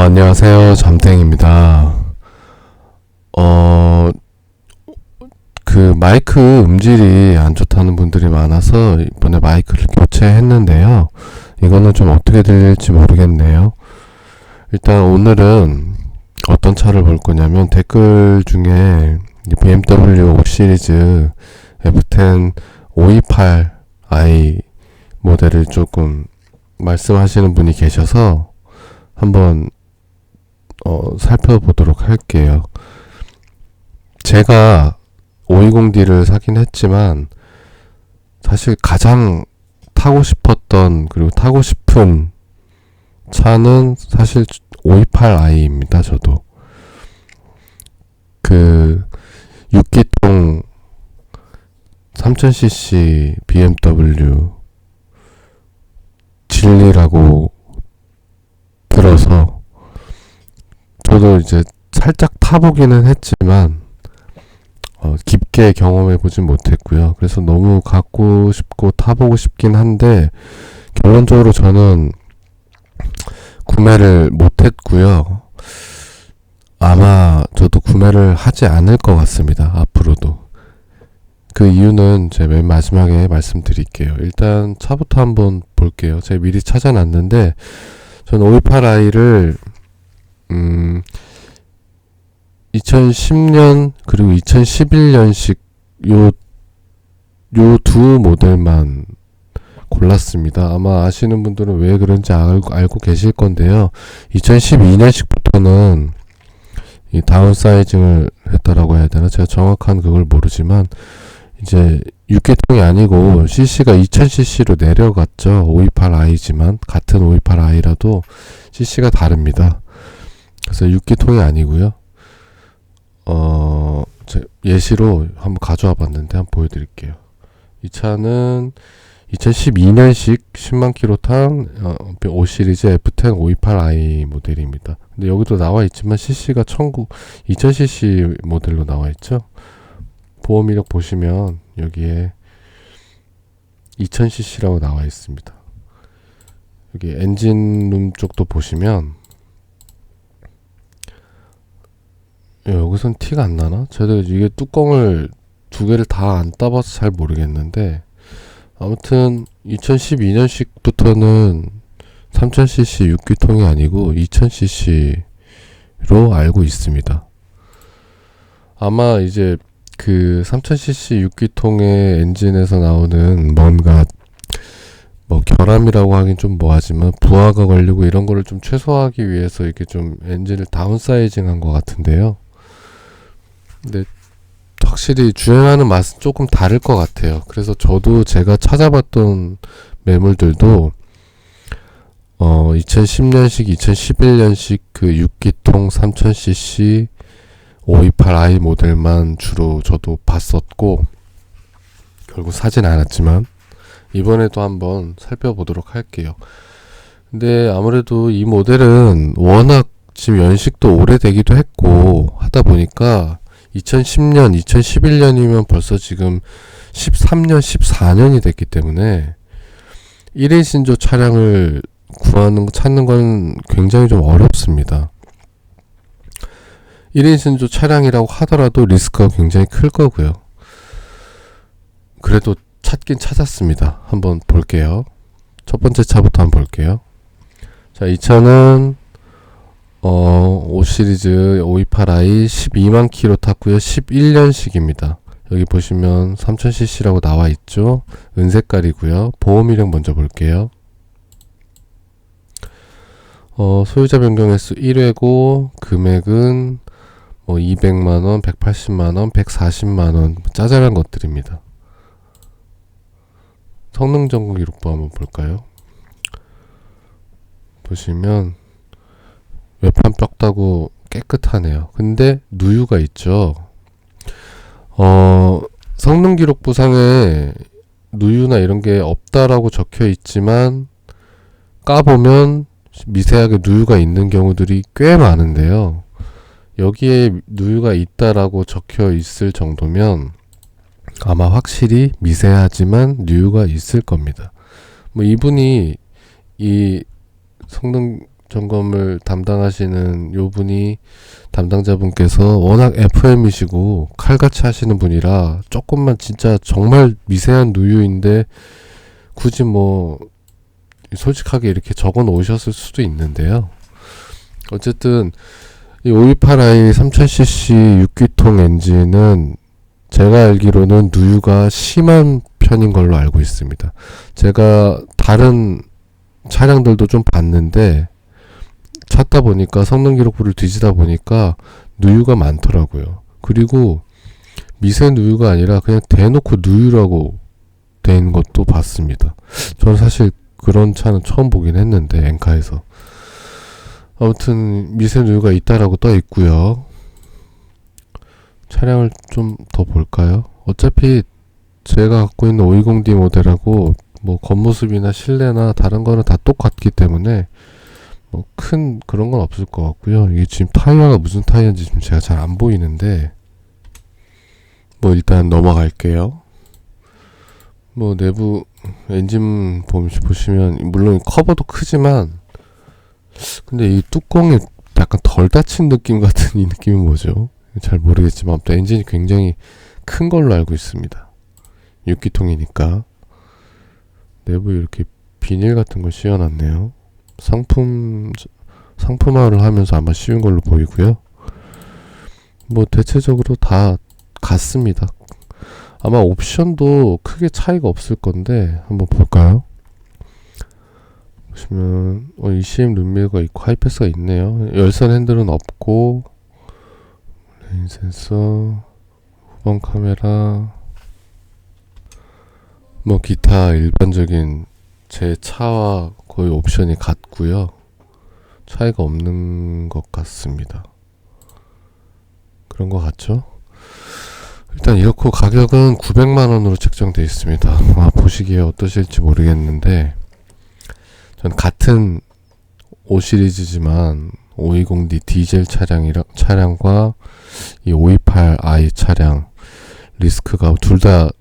안녕하세요. 잠땡입니다. 어, 마이크 음질이 안 좋다는 분들이 많아서 이번에 마이크를 교체했는데요. 이거는 좀 어떻게 들릴지 모르겠네요. 일단 오늘은 어떤 차를 볼 거냐면 댓글 중에 BMW 5 시리즈 F10 528i 모델을 조금 말씀하시는 분이 계셔서 한번 살펴보도록 할게요. 제가 520D를 사긴 했지만 사실 가장 타고 싶었던 그리고 타고 싶은 차는 사실 528i입니다. 저도 6기통 3000cc BMW 진리라고 들어서 저도 이제 살짝 타보기는 했지만 깊게 경험해보진 못했고요. 그래서 너무 갖고 싶고 타보고 싶긴 한데 결론적으로 저는 구매를 못했고요. 아마 저도 구매를 하지 않을 것 같습니다. 앞으로도. 그 이유는 제가 맨 마지막에 말씀드릴게요. 일단 차부터 한번 볼게요. 제가 미리 찾아놨는데 저는 528i를 2010년 그리고 2011년식 요 두 모델만 골랐습니다. 아마 아시는 분들은 왜 그런지 알고 계실 건데요. 2012년식부터는 이 다운사이징을 했다라고 해야 되나? 제가 정확한 그걸 모르지만 이제 6기통이 아니고 cc가 2000cc로 내려갔죠. 528i지만 같은 528i라도 cc가 다릅니다. 그래서 6기통이 아니고요. 예시로 한번 가져와 봤는데 한번 보여드릴게요. 이 차는 2012년식 10만 킬로 탄 5 시리즈 F10 528i 모델입니다. 근데 여기도 나와 있지만 cc가 2000cc 모델로 나와 있죠. 보험 이력 보시면 여기에 2000cc라고 나와 있습니다. 여기 엔진룸 쪽도 보시면 여기선 티가 안 나나? 제가 이게 뚜껑을 두 개를 다 안 따봐서 잘 모르겠는데 아무튼 2012년식부터는 3000cc 6기통이 아니고 2000cc로 알고 있습니다. 아마 이제 3000cc 6기통의 엔진에서 나오는 뭔가 결함이라고 하긴 좀 뭐하지만 부하가 걸리고 이런 거를 좀 최소화하기 위해서 이렇게 좀 엔진을 다운사이징한 것 같은데요. 근데 확실히 주행하는 맛은 조금 다를 것 같아요. 그래서 저도 제가 찾아봤던 매물들도 2010년식, 2011년식 6기통 3000cc 528i 모델만 주로 저도 봤었고 결국 사진 않았지만 이번에도 한번 살펴보도록 할게요. 근데 아무래도 이 모델은 워낙 지금 연식도 오래되기도 했고 하다 보니까 2010년, 2011년이면 벌써 지금 13년, 14년이 됐기 때문에 1인 신조 차량을 찾는 건 굉장히 좀 어렵습니다. 1인 신조 차량이라고 하더라도 리스크가 굉장히 클 거고요. 그래도 찾긴 찾았습니다. 한번 볼게요. 첫 번째 차부터 한번 볼게요. 자, 이 차는 5 시리즈 528i 12만 킬로 탔고요. 11년식입니다. 여기 보시면 3000cc라고 나와 있죠. 은색깔이고요. 보험 이력 먼저 볼게요. 소유자 변경 횟수 1회고 금액은 200만원, 180만원, 140만원 짜잘한 것들입니다. 성능 점검 기록부 한번 볼까요? 보시면 외판 뼈다고 깨끗하네요. 근데 누유가 있죠. 성능 기록부 상에 누유나 이런 게 없다라고 적혀 있지만 까보면 미세하게 누유가 있는 경우들이 꽤 많은데요. 여기에 누유가 있다라고 적혀 있을 정도면 아마 확실히 미세하지만 누유가 있을 겁니다. 이분이 이 성능 점검을 담당하시는 요 분이 담당자분께서 워낙 FM이시고 칼같이 하시는 분이라 조금만 진짜 정말 미세한 누유인데 굳이 뭐 솔직하게 이렇게 적어 놓으셨을 수도 있는데요. 어쨌든 이 528i 3000cc 6기통 엔진은 제가 알기로는 누유가 심한 편인 걸로 알고 있습니다. 제가 다른 차량들도 좀 봤는데 찾다 보니까 성능 기록부를 뒤지다 보니까 누유가 많더라고요. 그리고 미세 누유가 아니라 그냥 대놓고 누유라고 된 것도 봤습니다. 저는 사실 그런 차는 처음 보긴 했는데 엔카에서. 아무튼 미세 누유가 있다라고 떠 있고요. 차량을 좀 더 볼까요? 어차피 제가 갖고 있는 520D 모델하고 뭐 겉모습이나 실내나 다른 거는 다 똑같기 때문에 뭐 큰 그런 건 없을 것 같고요. 이게 지금 타이어가 무슨 타이어인지 지금 제가 잘 안 보이는데 뭐 일단 넘어갈게요. 뭐 내부 엔진 보시면 물론 커버도 크지만 근데 이 뚜껑이 약간 덜 닫힌 느낌 같은 이 느낌은 뭐죠? 잘 모르겠지만 아무튼 엔진이 굉장히 큰 걸로 알고 있습니다. 6기통이니까 내부에 이렇게 비닐 같은 걸 씌워놨네요. 상품화를 하면서 아마 씌운 걸로 보이고요. 뭐 대체적으로 다 같습니다. 아마 옵션도 크게 차이가 없을 건데 한번 볼까요? 보시면 ECM 룸밀러가 있고 하이패스가 있네요. 열선 핸들은 없고 레인 센서, 후방 카메라, 뭐 기타 일반적인 제 차와 거의 옵션이 같고요. 차이가 없는 것 같습니다. 그런 것 같죠? 일단 이렇고 가격은 900만원으로 책정되어 있습니다. 보시기에 어떠실지 모르겠는데 전 같은 5시리즈지만 520D 디젤 차량과 이 528i 차량 리스크가 둘 다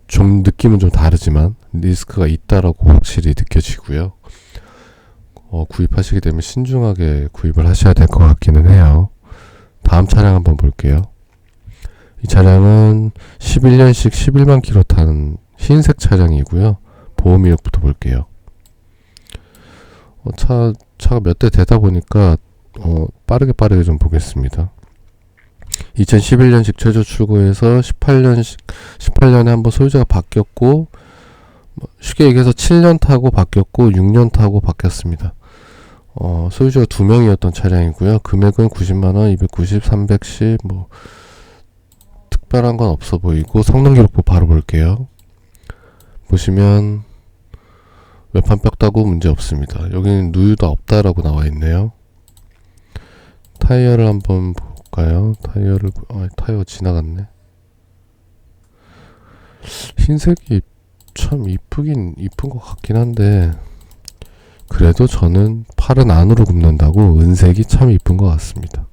좀 느낌은 좀 다르지만 리스크가 있다라고 확실히 느껴지고요. 구입하시게 되면 신중하게 구입을 하셔야 될 것 같기는 해요. 다음 차량 한번 볼게요. 이 차량은 11년식 11만 킬로 탄 흰색 차량이고요. 보험 이력부터 볼게요. 차가 몇 대 되다 보니까 빠르게 좀 보겠습니다. 2011년식 최저 출고해서 18년에 한번 소유자가 바뀌었고 쉽게 얘기해서 7년 타고 바뀌었고 6년 타고 바뀌었습니다. 소유자가 2명이었던 차량이고요. 금액은 90만원, 290, 310 뭐 특별한 건 없어 보이고 성능 기록부 바로 볼게요. 보시면 외판 뼈다고 문제 없습니다. 여기는 누유도 없다라고 나와 있네요. 타이어를 한번 볼까요? 타이어 지나갔네. 흰색이 참 이쁜 것 같긴 한데 그래도 저는 팔은 안으로 굽는다고 은색이 참 이쁜 것 같습니다.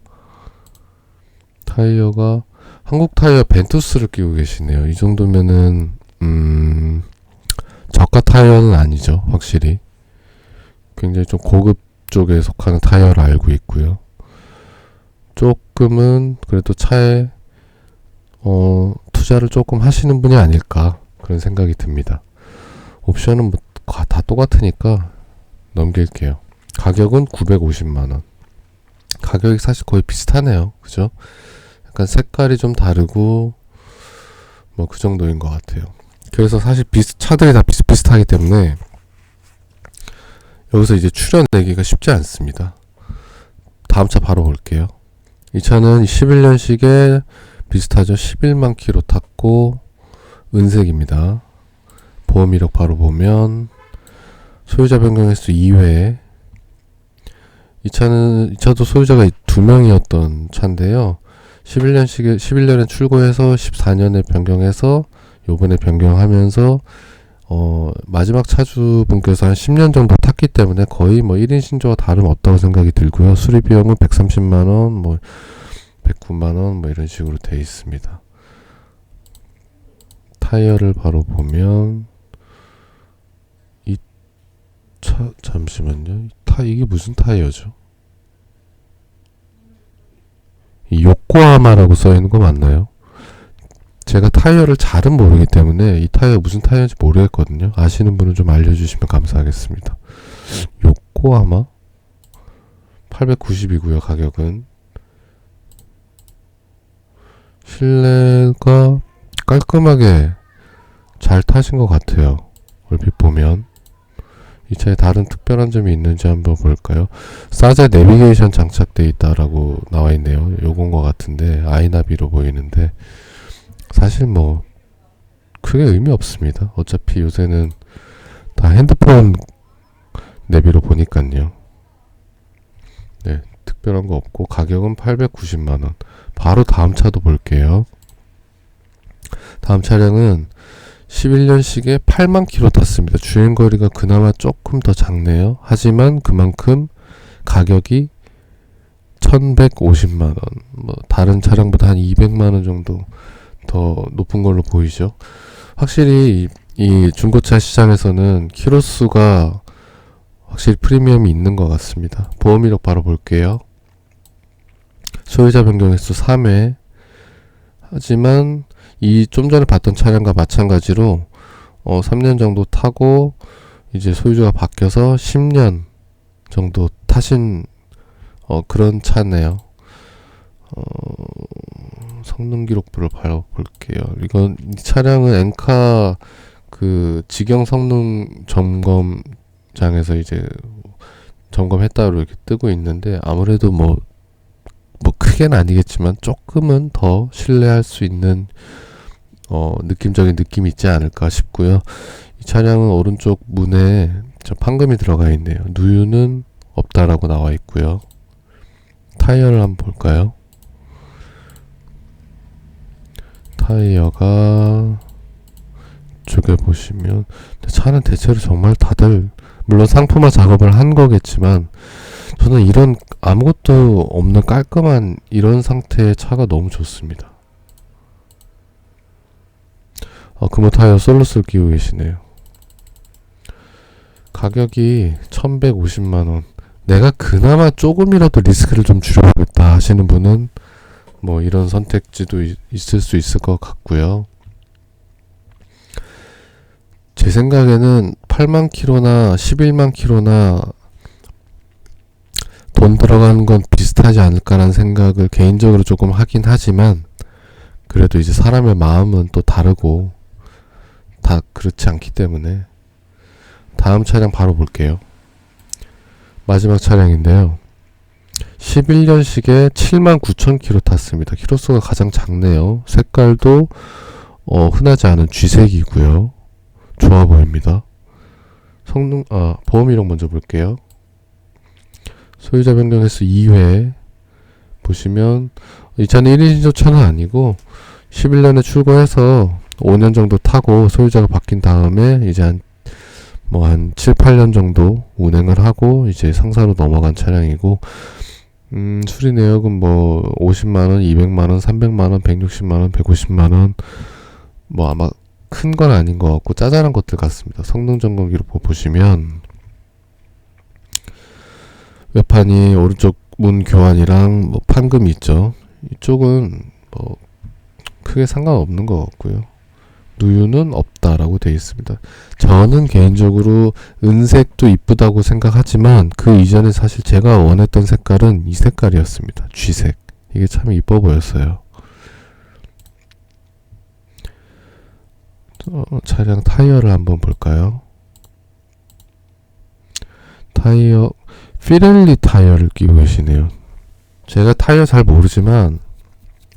타이어가 한국 타이어 벤투스를 끼고 계시네요. 이 정도면은 저가 타이어는 아니죠. 확실히 굉장히 좀 고급 쪽에 속하는 타이어를 알고 있고요. 조금은 그래도 차에 투자를 조금 하시는 분이 아닐까 그런 생각이 듭니다. 옵션은 뭐 다 똑같으니까 넘길게요. 가격은 950만원. 가격이 사실 거의 비슷하네요. 그죠? 약간 색깔이 좀 다르고 뭐 그 정도인 것 같아요. 그래서 사실 차들이 다 비슷하기 때문에 여기서 이제 추려 내기가 쉽지 않습니다. 다음 차 바로 볼게요. 이 차는 11년식에 비슷하죠. 11만 킬로 탔고 은색입니다. 보험 이력 바로 보면 소유자 변경 횟수 2회. 이 차도 소유자가 2명이었던 차인데요. 11년에 출고해서 14년에 변경해서 요번에 변경하면서 마지막 차주분께서 한 10년 정도 탔기 때문에 거의 뭐 1인 신조와 다름없다고 생각이 들고요. 수리 비용은 130만원, 뭐 109만원 뭐 이런 식으로 되어 있습니다. 타이어를 바로 보면 이 차 잠시만요. 이 이게 무슨 타이어죠? 이 요코하마라고 써있는 거 맞나요? 제가 타이어를 잘은 모르기 때문에 이 타이어 무슨 타이어인지 모르겠거든요. 아시는 분은 좀 알려주시면 감사하겠습니다. 요코하마 890이고요. 가격은 실내가 깔끔하게 잘 타신 것 같아요. 얼핏 보면 이 차에 다른 특별한 점이 있는지 한번 볼까요? 사제 내비게이션 장착되어 있다라고 나와 있네요. 요건 것 같은데 아이나비로 보이는데 사실 뭐 크게 의미 없습니다. 어차피 요새는 다 핸드폰 내비로 보니까요. 네, 특별한 거 없고 가격은 890만원. 바로 다음 차도 볼게요. 다음 차량은 11년식에 8만 킬로 탔습니다. 주행거리가 그나마 조금 더 작네요. 하지만 그만큼 가격이 1150만원. 뭐 다른 차량보다 한 200만원 정도 더 높은 걸로 보이죠. 확실히 이 중고차 시장에서는 키로수가 확실히 프리미엄이 있는 것 같습니다. 보험 이력 바로 볼게요. 소유자 변경 횟수 3회. 하지만 이 좀 전에 봤던 차량과 마찬가지로 3년 정도 타고 이제 소유자가 바뀌어서 10년 정도 타신 그런 차네요. 성능 기록부를 바로 볼게요. 이건 이 차량은 엔카 그 직영 성능 점검장에서 이제 점검했다고 이렇게 뜨고 있는데 아무래도 뭐 크게는 아니겠지만 조금은 더 신뢰할 수 있는 느낌적인 느낌이 있지 않을까 싶고요. 이 차량은 오른쪽 문에 판금이 들어가 있네요. 누유는 없다라고 나와 있고요. 타이어를 한번 볼까요? 타이어가 이쪽에 보시면 차는 대체로 정말 다들 물론 상품화 작업을 한 거겠지만 저는 이런 아무것도 없는 깔끔한 이런 상태의 차가 너무 좋습니다. 금호 타이어 솔루스를 끼고 계시네요. 가격이 1150만원. 내가 그나마 조금이라도 리스크를 좀 줄여보겠다 하시는 분은 뭐 이런 선택지도 있을 수 있을 것 같고요. 제 생각에는 8만 킬로나 11만 킬로나 돈 들어가는 건 비슷하지 않을까라는 생각을 개인적으로 조금 하긴 하지만 그래도 이제 사람의 마음은 또 다르고 다 그렇지 않기 때문에 다음 차량 바로 볼게요. 마지막 차량인데요. 11년식에 79,000km 탔습니다. 키로수가 가장 작네요. 색깔도 흔하지 않은 쥐색이고요. 좋아 보입니다. 성능 보험 이력 먼저 볼게요. 소유자 변경 횟수 2회 보시면 이 차는 1인 신조차는 아니고 11년에 출고해서 5년 정도 타고 소유자가 바뀐 다음에 이제 한 7, 8년 정도 운행을 하고 이제 상사로 넘어간 차량이고 수리 내역은 50만원, 200만원, 300만원, 160만원, 150만원 아마 큰 건 아닌 것 같고 짜잘한 것들 같습니다. 성능 점검 기록 보시면 외판이 오른쪽 문 교환이랑 판금이 있죠. 이쪽은 크게 상관없는 것 같고요. 누유는 없다라고 되어 있습니다. 저는 개인적으로 은색도 이쁘다고 생각하지만 그 이전에 사실 제가 원했던 색깔은 이 색깔이었습니다. 쥐색. 이게 참 이뻐 보였어요. 차량 타이어를 한번 볼까요? 타이어 피렐리 타이어를 끼고 계시네요. 제가 타이어 잘 모르지만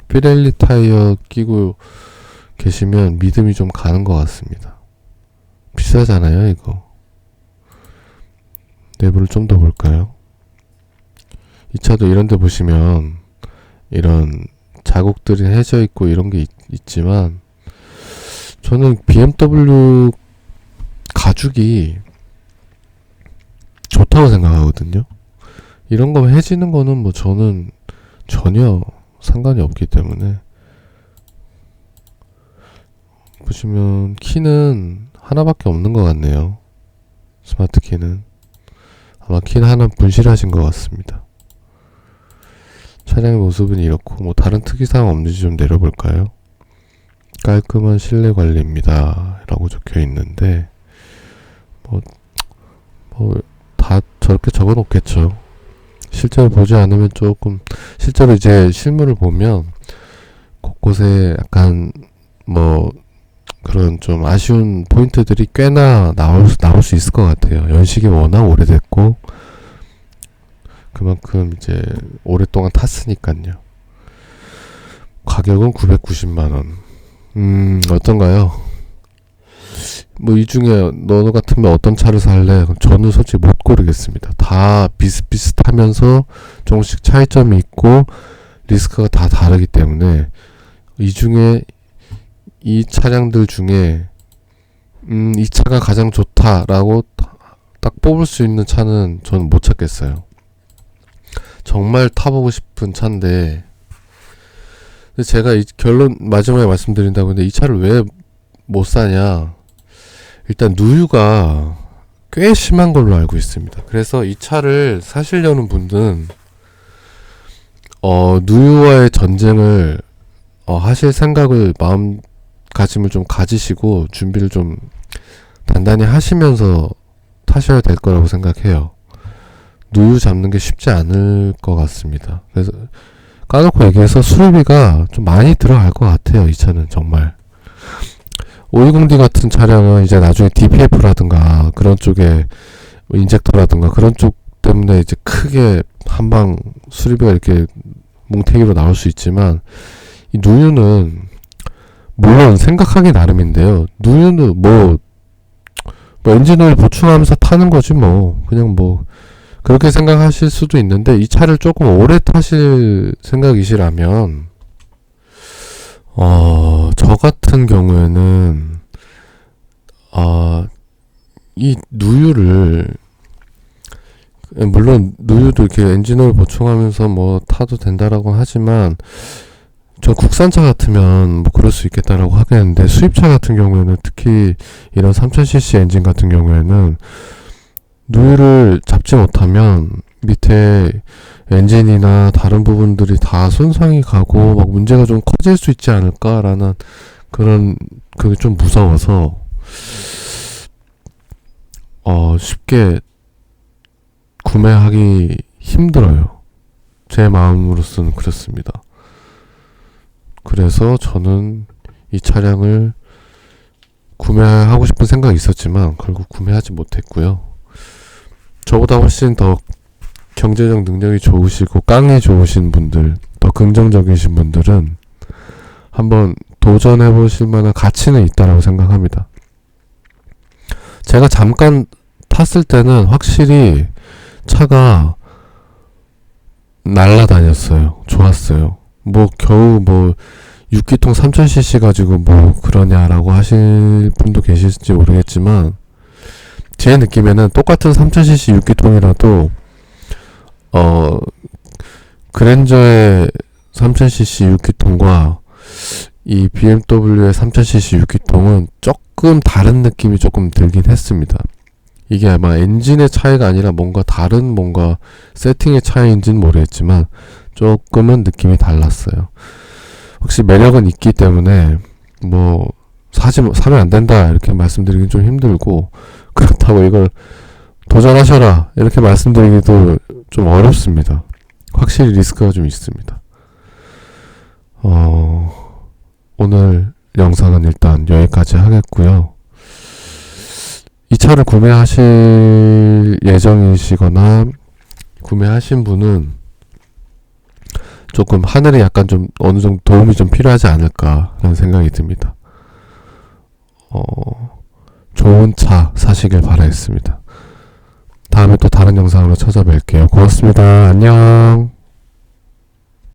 피렐리 타이어 끼고 계시면 믿음이 좀 가는 것 같습니다. 비싸잖아요 이거. 내부를 좀 더 볼까요? 이 차도 이런 데 보시면 이런 자국들이 해져 있고 이런 게 있지만 저는 BMW 가죽이 좋다고 생각하거든요. 이런 거 해지는 거는 저는 전혀 상관이 없기 때문에 보시면 키는 하나밖에 없는 것 같네요. 스마트 키는 아마 키는 하나 분실하신 것 같습니다. 차량의 모습은 이렇고 뭐 다른 특이사항 없는지 좀 내려볼까요? 깔끔한 실내 관리입니다 라고 적혀 있는데 뭐 다 저렇게 적어 놓겠죠. 실제로 보지 않으면 조금, 실제로 이제 실물을 보면 곳곳에 약간 뭐 그런 좀 아쉬운 포인트들이 꽤나 나올 수 있을 것 같아요. 연식이 워낙 오래됐고 그만큼 이제 오랫동안 탔으니까요. 가격은 990만원. 어떤가요? 뭐 이 중에 너 같으면 어떤 차를 살래? 저는 솔직히 못 고르겠습니다. 다 비슷비슷하면서 조금씩 차이점이 있고 리스크가 다 다르기 때문에 이 중에 이 차량들 중에 이 차가 가장 좋다라고 딱 뽑을 수 있는 차는 저는 못 찾겠어요. 정말 타보고 싶은 차인데 제가 이 결론 마지막에 말씀드린다고 했는데 이 차를 왜 못 사냐, 일단 누유가 꽤 심한 걸로 알고 있습니다. 그래서 이 차를 사시려는 분들은 누유와의 전쟁을 하실 생각을, 마음가짐을 좀 가지시고 준비를 좀 단단히 하시면서 타셔야 될 거라고 생각해요. 누유 잡는 게 쉽지 않을 것 같습니다. 그래서 까놓고 얘기해서 수리비가 좀 많이 들어갈 것 같아요. 이 차는 정말 520D 같은 차량은 이제 나중에 DPF라든가 그런 쪽에 인젝터라든가 그런 쪽 때문에 이제 크게 한방 수리비가 이렇게 뭉태기로 나올 수 있지만 이 누유는 물론 생각하기 나름인데요. 누유는 뭐 엔진오일 보충하면서 타는 거지 뭐 그냥 뭐 그렇게 생각하실 수도 있는데 이 차를 조금 오래 타실 생각이시라면 저 같은 경우에는 이 누유를, 물론 누유도 이렇게 엔진오일 보충하면서 뭐 타도 된다라고 하지만 저 국산차 같으면 뭐 그럴 수 있겠다라고 하겠는데 수입차 같은 경우에는 특히 이런 3000cc 엔진 같은 경우에는 누유를 잡지 못하면 밑에 엔진이나 다른 부분들이 다 손상이 가고 막 문제가 좀 커질 수 있지 않을까라는 그런, 그게 좀 무서워서 쉽게 구매하기 힘들어요. 제 마음으로서는 그렇습니다. 그래서 저는 이 차량을 구매하고 싶은 생각이 있었지만 결국 구매하지 못했고요. 저보다 훨씬 더 경제적 능력이 좋으시고 깡이 좋으신 분들, 더 긍정적이신 분들은 한번 도전해 보실 만한 가치는 있다라고 생각합니다. 제가 잠깐 탔을 때는 확실히 차가 날라다녔어요. 좋았어요. 뭐 겨우 뭐 6기통 3000cc 가지고 뭐 그러냐라고 하실 분도 계실지 모르겠지만 제 느낌에는 똑같은 3000cc 6기통이라도 그랜저의 3000cc 6기통과 이 BMW의 3000cc 6기통은 조금 다른 느낌이 조금 들긴 했습니다. 이게 아마 엔진의 차이가 아니라 뭔가 다른 뭔가 세팅의 차이인지는 모르겠지만 조금은 느낌이 달랐어요. 혹시 매력은 있기 때문에 뭐 사면 안 된다 이렇게 말씀드리긴 좀 힘들고, 그렇다고 이걸 도전하셔라 이렇게 말씀드리기도 좀 어렵습니다. 확실히 리스크가 좀 있습니다. 오늘 영상은 일단 여기까지 하겠고요. 이 차를 구매하실 예정이시거나 구매하신 분은 조금 하늘에 약간 좀 어느 정도 도움이 좀 필요하지 않을까라는 생각이 듭니다. 좋은 차 사시길 바라겠습니다. 다음에 또 다른 영상으로 찾아뵐게요. 고맙습니다. 안녕.